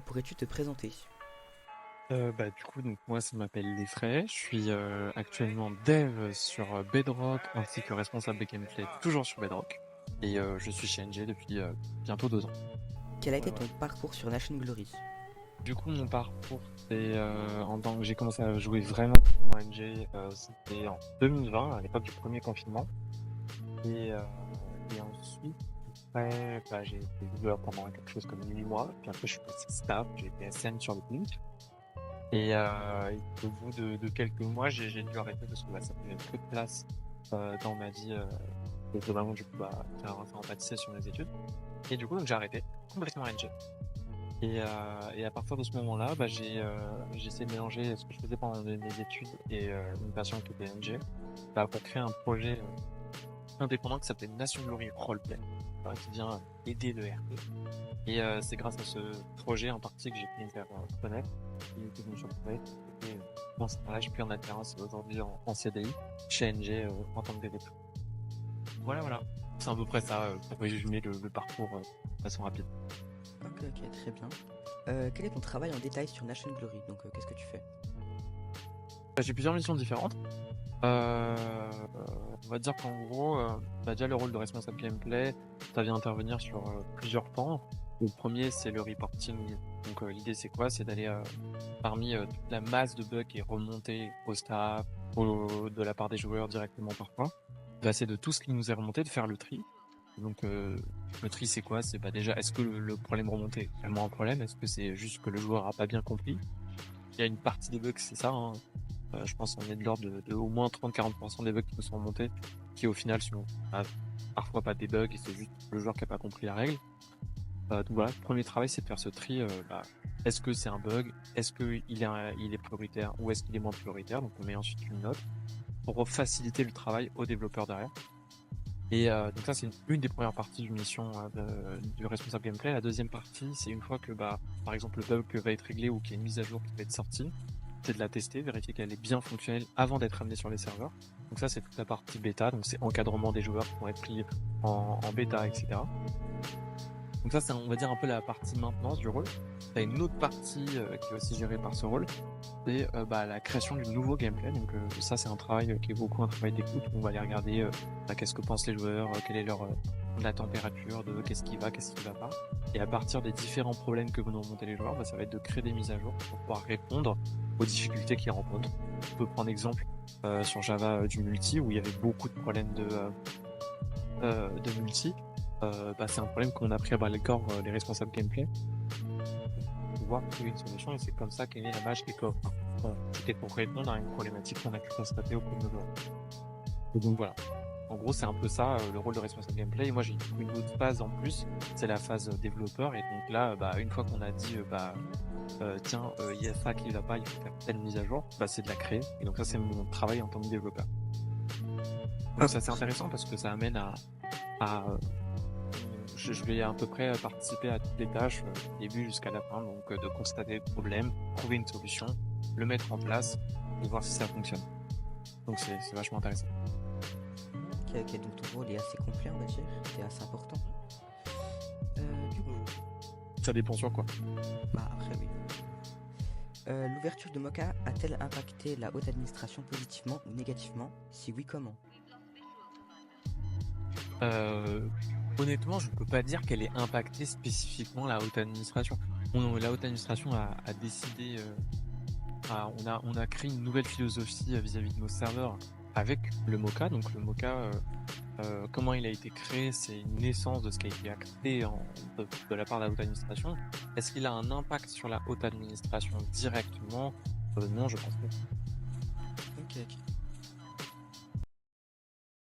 Pourrais-tu te présenter? Du coup, donc moi, ça m'appelle Lesfray. Je suis actuellement dev sur Bedrock ainsi que responsable de gameplay toujours sur Bedrock. Et je suis chez NG depuis bientôt 2 ans. Quel a été Voilà, ton voilà. parcours sur Nation Glory? Du coup, mon parcours, c'est en tant que j'ai commencé à jouer vraiment pour NG, c'était en 2020, à l'époque du premier confinement. Et, euh, et ensuite, après, j'ai été joueur pendant quelque chose comme 8 mois. Puis après, je suis passé staff, j'ai été SN sur le Blink. Et au bout de quelques mois, j'ai dû arrêter parce que ça prenait peu de place dans ma vie. Et vraiment, du coup, ça empâtissait sur mes études. Et du coup, donc, j'ai arrêté complètement NG. Et à partir de ce moment-là, j'ai essayé de mélanger ce que je faisais pendant mes études et une passion qui était NG pour créer un projet indépendant qui s'appelait Nation Glory Roleplay, qui vient aider le RP. Et c'est grâce à ce projet en partie que j'ai pu me faire connaître et que je me suis retrouvé dans ce stage, puis en alternance et aujourd'hui en CDI chez NG en tant que développeur. Voilà, voilà. C'est à peu près ça pour résumer le parcours de façon rapide. Ok, ok, très bien. Quel est ton travail en détail sur Nation Glory? Donc, qu'est-ce que tu fais? J'ai plusieurs missions différentes. Euh, on va dire qu'en gros, déjà le rôle de responsable gameplay, ça vient intervenir sur plusieurs pans. Le premier, c'est le reporting. Donc l'idée, c'est quoi? C'est d'aller parmi toute la masse de bugs qui est remontée au staff, de la part des joueurs directement parfois. On va essayer de tout ce qui nous est remonté, de faire le tri. Donc le tri, c'est quoi? C'est déjà, est-ce que le problème remonté est vraiment un problème? Est-ce que c'est juste que le joueur a pas bien compris? Il y a une partie des bugs, c'est ça, hein. Je pense qu'on est de l'ordre de au moins 30-40% des bugs qui nous sont remontés, qui au final sont parfois pas des bugs et c'est juste le joueur qui a pas compris la règle. Donc voilà, le premier travail, c'est de faire ce tri. Est-ce que c'est un bug? Est-ce qu'il est prioritaire ou est-ce qu'il est moins prioritaire? Donc on met ensuite une note pour faciliter le travail aux développeurs derrière. Et donc ça, c'est une des premières parties d'une mission du responsable gameplay. La deuxième partie, c'est une fois que par exemple le bug va être réglé ou qu'il y a une mise à jour qui va être sortie, c'est de la tester, vérifier qu'elle est bien fonctionnelle avant d'être amenée sur les serveurs. Donc ça, c'est toute la partie bêta, donc c'est encadrement des joueurs qui vont être pris en bêta, etc. Donc ça, c'est on va dire un peu la partie maintenance du rôle. T'as une autre partie qui est aussi gérée par ce rôle, c'est la création du nouveau gameplay. Donc ça, c'est un travail qui est beaucoup un travail d'écoute. On va aller regarder qu'est-ce que pensent les joueurs, quelle est la température de qu'est-ce qui va, qu'est-ce qui va pas. Et à partir des différents problèmes que vont nous remonter les joueurs, ça va être de créer des mises à jour pour pouvoir répondre aux difficultés qu'ils rencontrent. On peut prendre exemple sur Java du multi où il y avait beaucoup de problèmes de multi. C'est un problème qu'on a pris à bras le corps les responsables gameplay pour pouvoir trouver une solution et c'est comme ça qu'est née la Mage Echo. C'était pour répondre à une problématique qu'on a pu constater au cours de nos jours. Et donc voilà. En gros, c'est un peu ça le rôle de responsable gameplay. Et moi, j'ai une autre phase en plus, c'est la phase développeur. Et donc là, une fois qu'on a dit, tiens, il y a ça qui va pas, il faut faire telle mise à jour, c'est de la créer. Et donc ça, c'est mon travail en tant que développeur. Donc Hop. c'est assez intéressant parce que ça amène je vais à peu près participer à toutes les tâches, du début jusqu'à la fin, donc de constater le problème, trouver une solution, le mettre en place et voir si ça fonctionne. Donc c'est vachement intéressant. Ok, ok, donc ton rôle est assez complet, on va dire. C'est assez important. Du coup, Ça dépend sur quoi. après, oui. L'ouverture de Mocha a-t-elle impacté la haute administration positivement ou négativement? Si oui, comment? Euh, Honnêtement, je peux pas dire qu'elle ait impacté spécifiquement la haute administration. La haute administration a décidé, on a créé une nouvelle philosophie vis-à-vis de nos serveurs avec le Mocha. Donc le Mocha, comment il a été créé, c'est une naissance de ce qui a été acté de la part de la haute administration. Est-ce qu'il a un impact sur la haute administration directement? Non, je pense pas. Ok, ok.